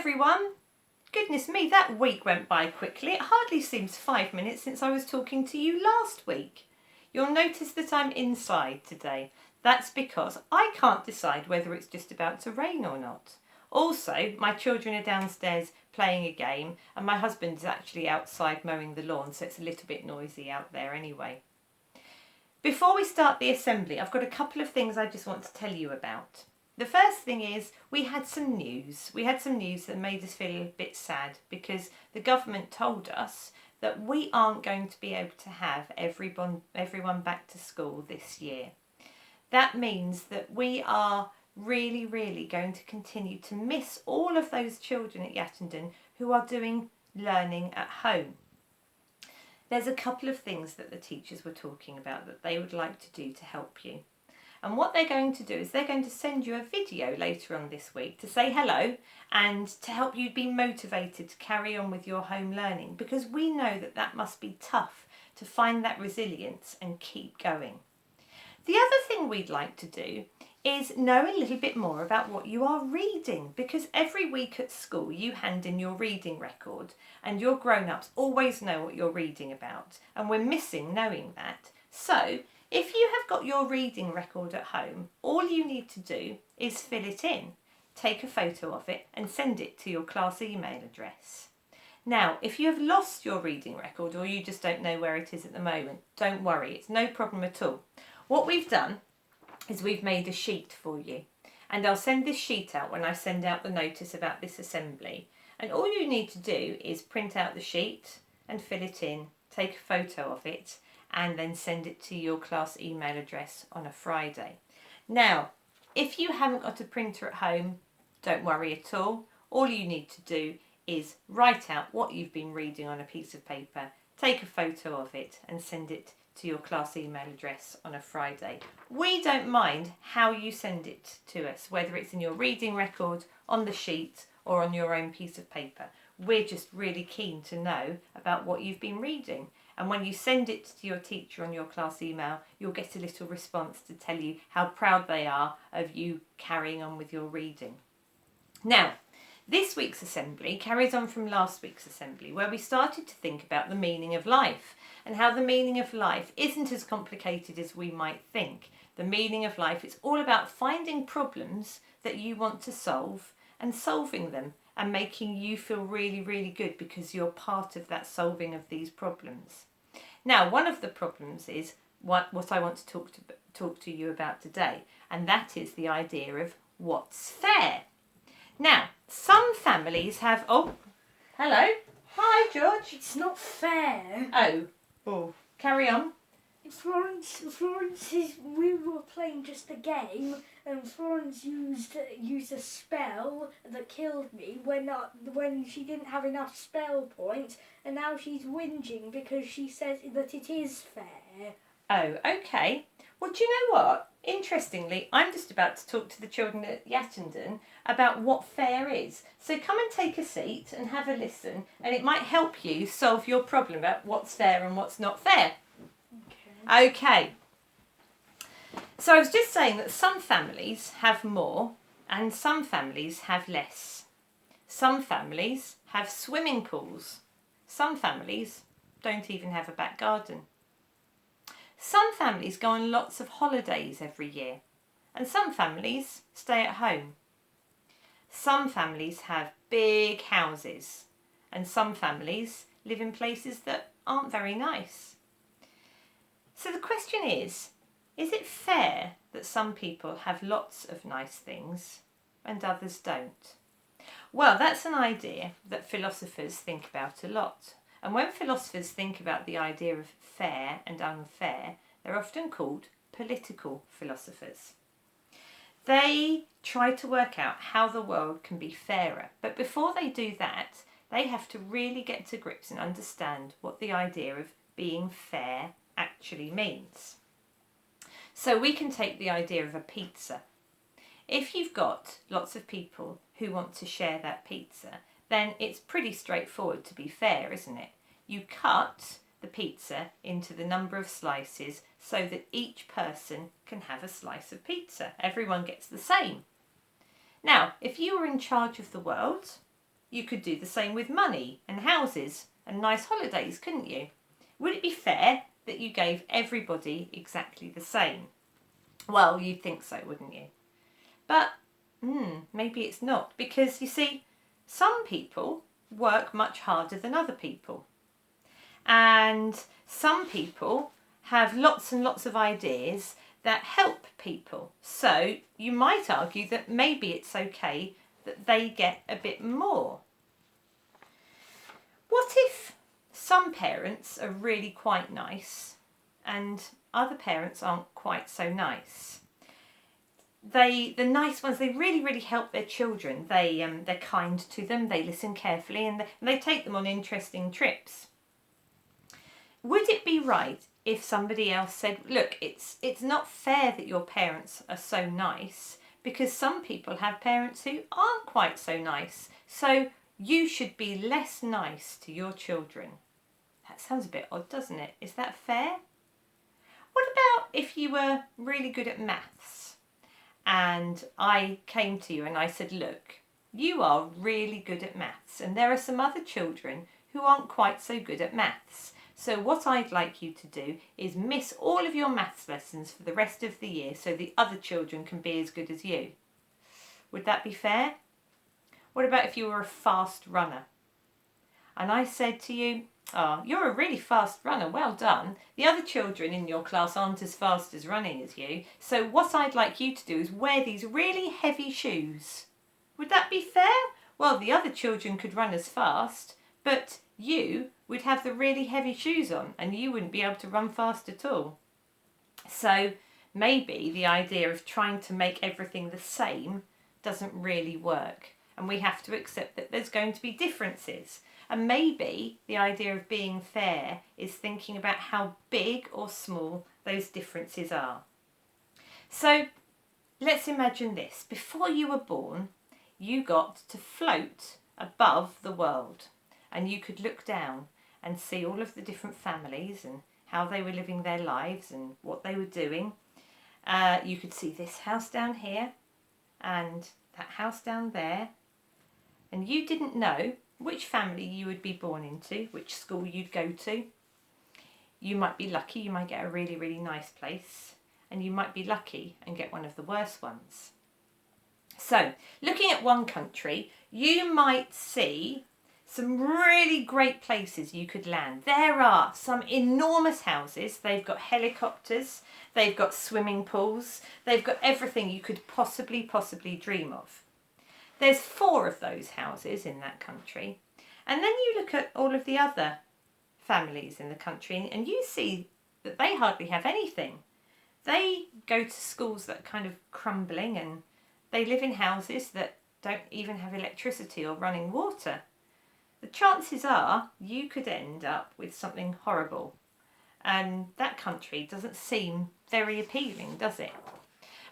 everyone. Goodness me, that week went by quickly. It hardly seems 5 minutes since I was talking to you last week. You'll notice that I'm inside today. That's because I can't decide whether it's just about to rain or not. Also, my children are downstairs playing a game and my husband is actually outside mowing the lawn, so it's a little bit noisy out there anyway. Before we start the assembly, I've got a couple of things I just want to tell you about. The first thing is we had some news. We had some news that made us feel a bit sad because the government told us that we aren't going to be able to have everyone back to school this year. That means that we are really going to continue to miss all of those children at Yattendon who are doing learning at home. There's a couple of things that the teachers were talking about that they would like to do to help you. And what they're going to do is they're going to send you a video later on this week to say hello and to help you be motivated to carry on with your home learning, because we know that that must be tough to find that resilience and keep going. The other thing we'd like to do is know a little bit more about what you are reading, because every week at school you hand in your reading record and your grown-ups always know what you're reading about, and we're missing knowing that. So if you have got your reading record at home, all you need to do is fill it in, take a photo of it and send it to your class email address. Now, if you have lost your reading record or you just don't know where it is at the moment, don't worry, it's no problem at all. What we've done is we've made a sheet for you, and I'll send this sheet out when I send out the notice about this assembly. And all you need to do is print out the sheet and fill it in, take a photo of it, and then send it to your class email address on a Friday. Now, if you haven't got a printer at home, don't worry at all. All you need to do is write out what you've been reading on a piece of paper, take a photo of it and send it to your class email address on a Friday. We don't mind how you send it to us, whether it's in your reading record, on the sheet or on your own piece of paper. We're just really keen to know about what you've been reading. And when you send it to your teacher on your class email, you'll get a little response to tell you how proud they are of you carrying on with your reading. Now, this week's assembly carries on from last week's assembly, where we started to think about the meaning of life and how the meaning of life isn't as complicated as we might think. The meaning of life is all about finding problems that you want to solve and solving them and making you feel really good because you're part of that solving of these problems. Now, one of the problems is what I want to talk to you about today, and that is the idea of what's fair. Now, some families have... Oh, hello. Hi, George. It's not fair. Oh, carry on. Florence, we were playing just a game, and Florence used a spell that killed me when she didn't have enough spell points, and now she's whinging because she says that it is fair. Oh, okay. Well, do you know what? Interestingly, I'm just about to talk to the children at Yattendon about what fair is. So come and take a seat and have a listen, and it might help you solve your problem about what's fair and what's not fair. Okay. So I was just saying that some families have more and some families have less. Some families have swimming pools. Some families don't even have a back garden. Some families go on lots of holidays every year, and some families stay at home. Some families have big houses, and some families live in places that aren't very nice. So the question is it fair that some people have lots of nice things and others don't? Well, that's an idea that philosophers think about a lot. And when philosophers think about the idea of fair and unfair, they're often called political philosophers. They try to work out how the world can be fairer. But before they do that, they have to really get to grips and understand what the idea of being fair actually means. So we can take the idea of a pizza. If you've got lots of people who want to share that pizza, then it's pretty straightforward to be fair, isn't it? You cut the pizza into the number of slices so that each person can have a slice of pizza. Everyone gets the same. Now, if you were in charge of the world, You could do the same with money and houses and nice holidays, couldn't you? Would it be fair that you gave everybody exactly the same? Well, you'd think so, wouldn't you? But maybe it's not, because you see, some people work much harder than other people. And some people have lots and lots of ideas that help people. So you might argue that maybe it's okay that they get a bit more. What if some parents are really quite nice and other parents aren't quite so nice? The nice ones, they really, really help their children. They're kind to them, they listen carefully, and they take them on interesting trips. Would it be right if somebody else said, look, it's not fair that your parents are so nice, because some people have parents who aren't quite so nice, so you should be less nice to your children? That sounds a bit odd, doesn't it? Is that fair? What about if you were really good at maths and I came to you and I said, look, you are really good at maths and there are some other children who aren't quite so good at maths. So what I'd like you to do is miss all of your maths lessons for the rest of the year so the other children can be as good as you. Would that be fair? What about if you were a fast runner? And I said to you, oh, you're a really fast runner, well done. The other children in your class aren't as fast as running as you. So what I'd like you to do is wear these really heavy shoes. Would that be fair? Well, the other children could run as fast, but you would have the really heavy shoes on and you wouldn't be able to run fast at all. So maybe the idea of trying to make everything the same doesn't really work, and we have to accept that there's going to be differences. And maybe the idea of being fair is thinking about how big or small those differences are. So let's imagine this. Before you were born, you got to float above the world and you could look down and see all of the different families and how they were living their lives and what they were doing. You could see this house down here and that house down there. And you didn't know which family you would be born into, which school you'd go to. You might be lucky, you might get a really, really nice place, and you might be lucky and get one of the worst ones. So, looking at one country, you might see some really great places you could land. There are some enormous houses, they've got helicopters, they've got swimming pools, they've got everything you could possibly dream of. There's 4 of those houses in that country. And then you look at all of the other families in the country and you see that they hardly have anything. They go to schools that are kind of crumbling and they live in houses that don't even have electricity or running water. The chances are you could end up with something horrible. And that country doesn't seem very appealing, does it?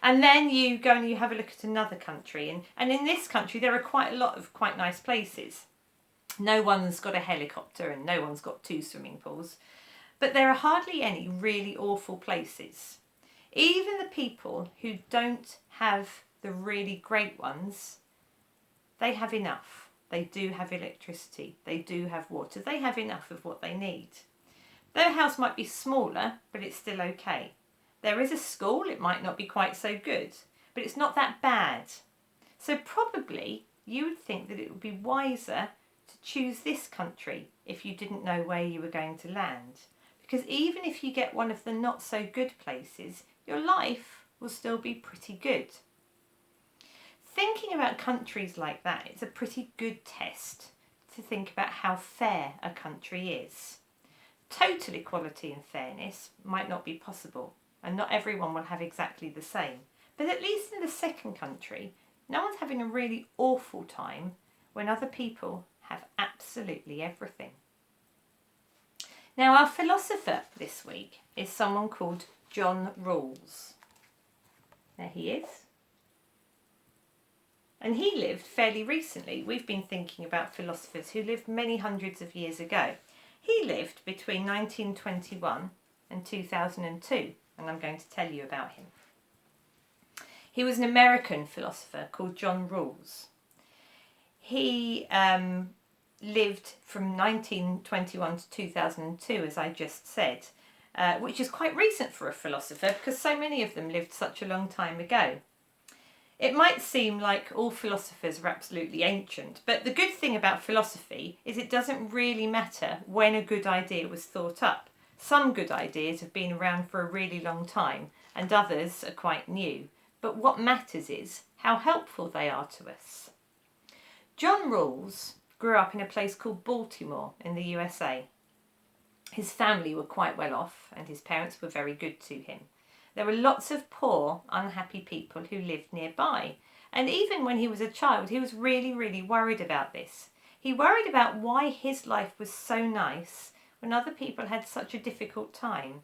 And then you go and you have a look at another country. And in this country, there are quite a lot of quite nice places. No one's got a helicopter and no one's got 2 swimming pools. But there are hardly any really awful places. Even the people who don't have the really great ones, they have enough. They do have electricity. They do have water. They have enough of what they need. Their house might be smaller, but it's still okay. There is a school, it might not be quite so good, but it's not that bad. So probably you would think that it would be wiser to choose this country if you didn't know where you were going to land. Because even if you get one of the not so good places, your life will still be pretty good. Thinking about countries like that, it's a pretty good test to think about how fair a country is. Total equality and fairness might not be possible, and not everyone will have exactly the same. But at least in the second country, no one's having a really awful time when other people have absolutely everything. Now, our philosopher this week is someone called John Rawls. There he is. And he lived fairly recently. We've been thinking about philosophers who lived many hundreds of years ago. He lived between 1921 and 2002. And I'm going to tell you about him. He was an American philosopher called John Rawls. He lived from 1921 to 2002, as I just said, which is quite recent for a philosopher because so many of them lived such a long time ago. It might seem like all philosophers are absolutely ancient, but the good thing about philosophy is it doesn't really matter when a good idea was thought up. Some good ideas have been around for a really long time and others are quite new, but what matters is how helpful they are to us. John Rawls grew up in a place called Baltimore in the USA. His family were quite well off and his parents were very good to him. There were lots of poor, unhappy people who lived nearby. And even when he was a child, he was really, really worried about this. He worried about why his life was so nice when other people had such a difficult time.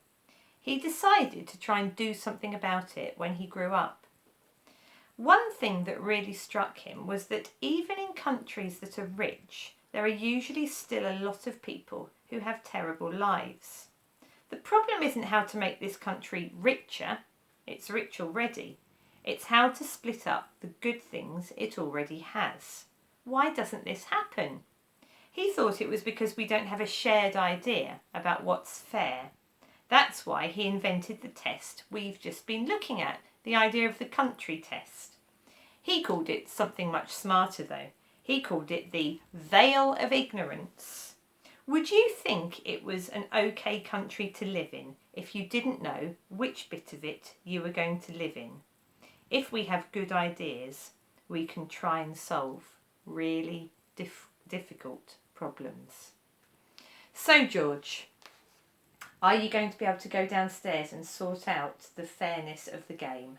He decided to try and do something about it when he grew up. One thing that really struck him was that even in countries that are rich, there are usually still a lot of people who have terrible lives. The problem isn't how to make this country richer, it's rich already. It's how to split up the good things it already has. Why doesn't this happen? He thought it was because we don't have a shared idea about what's fair. That's why he invented the test we've just been looking at, the idea of the country test. He called it something much smarter though. He called it the veil of ignorance. Would you think it was an okay country to live in if you didn't know which bit of it you were going to live in? If we have good ideas, we can try and solve really difficult problems. So, George, are you going to be able to go downstairs and sort out the fairness of the game?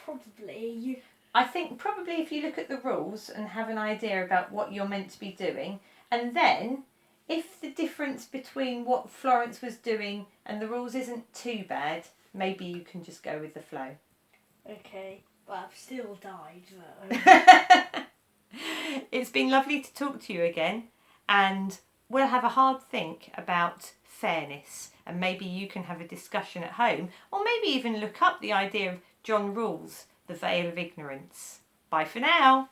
Probably. I think probably if you look at the rules and have an idea about what you're meant to be doing, and then if the difference between what Florence was doing and the rules isn't too bad, maybe you can just go with the flow. Okay, but I've still died though. It's been lovely to talk to you again, and we'll have a hard think about fairness, and maybe you can have a discussion at home, or maybe even look up the idea of John Rawls, the veil of ignorance. Bye for now.